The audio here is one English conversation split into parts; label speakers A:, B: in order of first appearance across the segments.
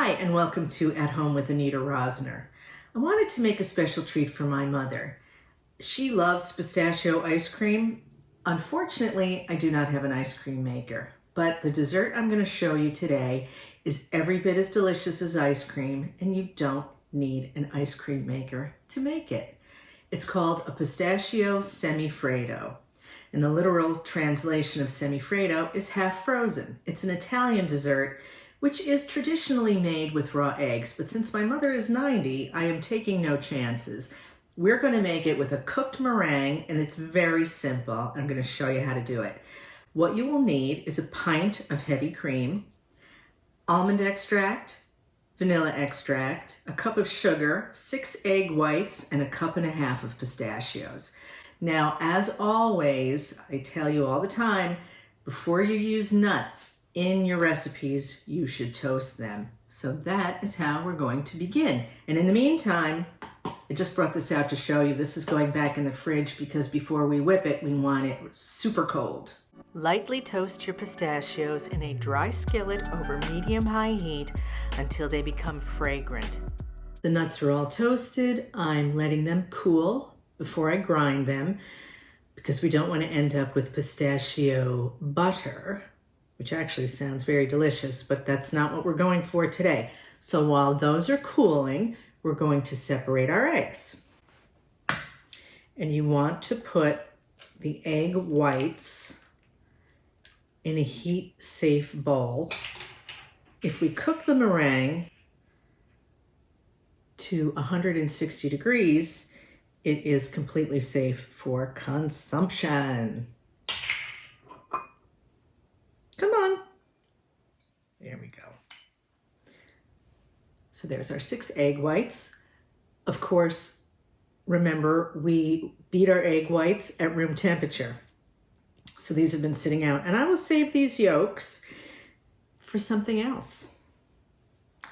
A: Hi, and welcome to At Home with Anita Rosner. I wanted to make a special treat for my mother. She loves pistachio ice cream. Unfortunately, I do not have an ice cream maker, but the dessert I'm going to show you today is every bit as delicious as ice cream, and you don't need an ice cream maker to make it. It's called a pistachio semifreddo. And the literal translation of semifreddo is half frozen. It's an Italian dessert which is traditionally made with raw eggs, but since my mother is 90, I am taking no chances. We're going to make it with a cooked meringue, and it's very simple. I'm going to show you how to do it. What you will need is a pint of heavy cream, almond extract, vanilla extract, a cup of sugar, 6 egg whites, and a cup and a half of pistachios. Now, as always, I tell you all the time, before you use nuts in your recipes, you should toast them. So that is how we're going to begin. And in the meantime, I just brought this out to show you. This is going back in the fridge because before we whip it, we want it super cold. Lightly toast your pistachios in a dry skillet over medium-high heat until they become fragrant. The nuts are all toasted. I'm letting them cool before I grind them because we don't want to end up with pistachio butter, which actually sounds very delicious, but that's not what we're going for today. So while those are cooling, we're going to separate our eggs. And you want to put the egg whites in a heat-safe bowl. If we cook the meringue to 160 degrees, it is completely safe for consumption. Come on. There we go. So there's our 6 egg whites. Of course, remember, we beat our egg whites at room temperature. So these have been sitting out, and I will save these yolks for something else.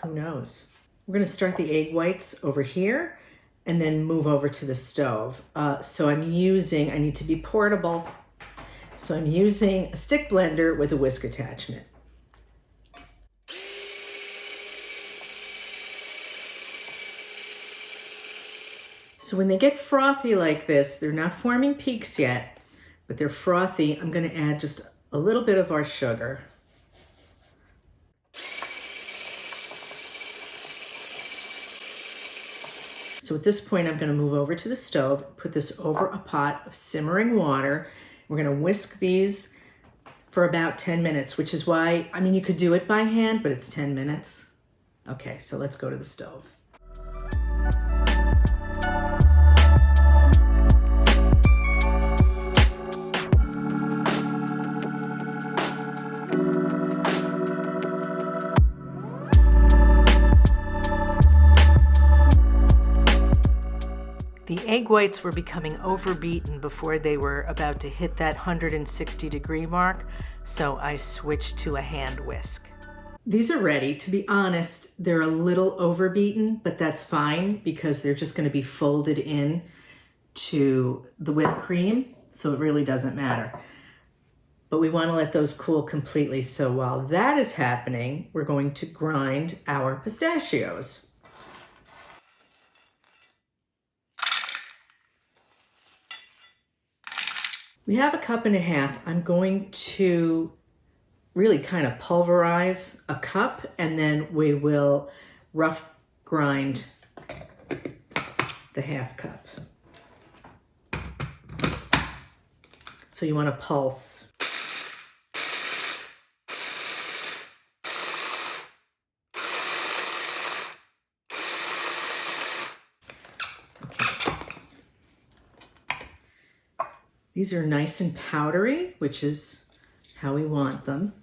A: Who knows? We're going to start the egg whites over here and then move over to the stove. So I need to be portable. So I'm using a stick blender with a whisk attachment. So when they get frothy like this, they're not forming peaks yet, but they're frothy. I'm going to add just a little bit of our sugar. So at this point, I'm going to move over to the stove, put this over a pot of simmering water. We're going to whisk these for about 10 minutes, which is why, you could do it by hand, but it's 10 minutes. Okay, so let's go to the stove. The egg whites were becoming overbeaten before they were about to hit that 160 degree mark, so I switched to a hand whisk. These are ready. To be honest, they're a little overbeaten, but that's fine because they're just going to be folded in to the whipped cream, so it really doesn't matter. But we want to let those cool completely, so while that is happening, we're going to grind our pistachios. We have a cup and a half. I'm going to really kind of pulverize a cup, and then we will rough grind the half cup. So you want to pulse. These are nice and powdery, which is how we want them.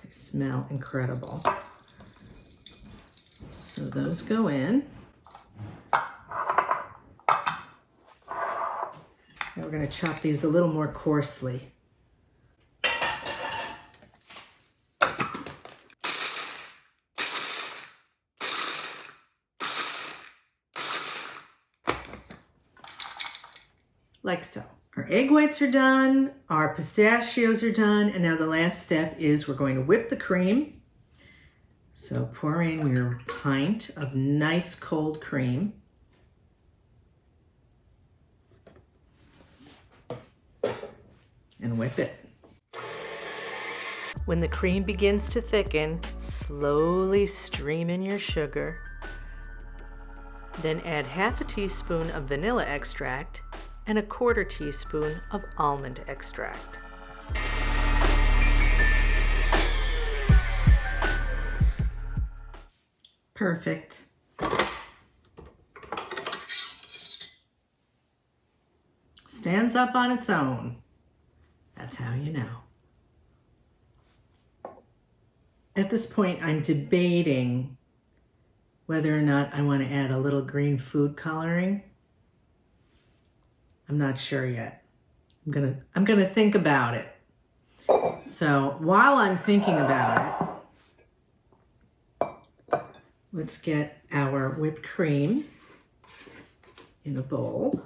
A: They smell incredible. So those go in. Now we're going to chop these a little more coarsely. Like so. Our egg whites are done, our pistachios are done, and now the last step is we're going to whip the cream. So pour in your pint of nice cold cream. And whip it. When the cream begins to thicken, slowly stream in your sugar. Then add half a teaspoon of vanilla extract and a quarter teaspoon of almond extract. Perfect. Stands up on its own. That's how you know. At this point, I'm debating whether or not I want to add a little green food coloring. I'm not sure yet. I'm gonna think about it. So while I'm thinking about it, let's get our whipped cream in a bowl.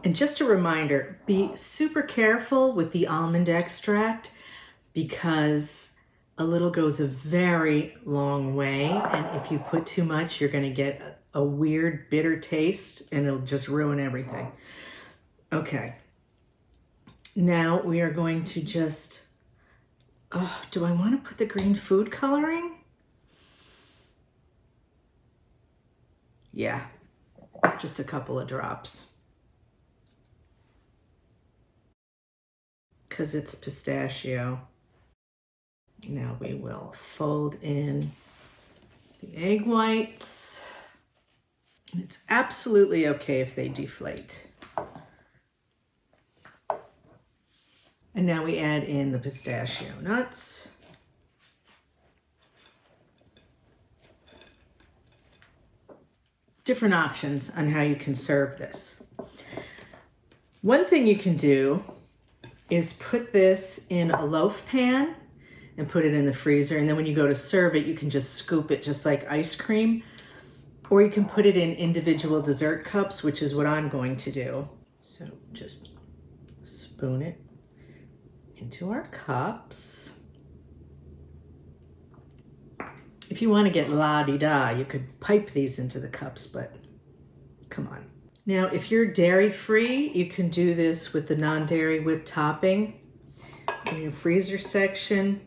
A: And just a reminder, be super careful with the almond extract because a little goes a very long way. And if you put too much, you're going to get a weird bitter taste and it'll just ruin everything. Okay. Now we are going to just, do I want to put the green food coloring? Yeah, just a couple of drops. Because it's pistachio. Now we will fold in the egg whites. It's absolutely okay if they deflate. And now we add in the pistachio nuts. Different options on how you can serve this. One thing you can do is put this in a loaf pan and put it in the freezer. And then when you go to serve it, you can just scoop it just like ice cream. Or you can put it in individual dessert cups, which is what I'm going to do. So just spoon it into our cups. If you want to get la-di-da, you could pipe these into the cups, but come on. Now, if you're dairy-free, you can do this with the non-dairy whipped topping in your freezer section.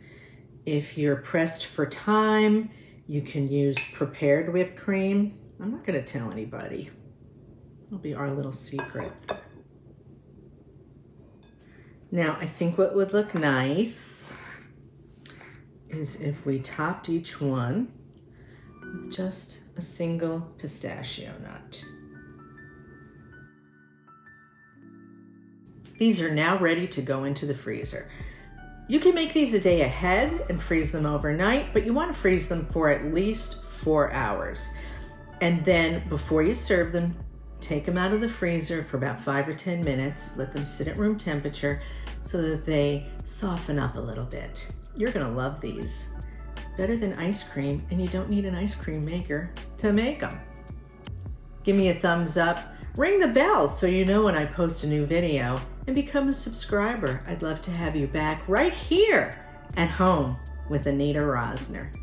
A: If you're pressed for time, you can use prepared whipped cream. I'm not going to tell anybody. It'll be our little secret. Now, I think what would look nice is if we topped each one with just a single pistachio nut. These are now ready to go into the freezer. You can make these a day ahead and freeze them overnight, but you want to freeze them for at least 4 hours. And then before you serve them, take them out of the freezer for about 5 or 10 minutes. Let them sit at room temperature so that they soften up a little bit. You're gonna love these. Better than ice cream, and you don't need an ice cream maker to make them. Give me a thumbs up. Ring the bell so you know when I post a new video, and become a subscriber. I'd love to have you back right here at home with Anita Rosner.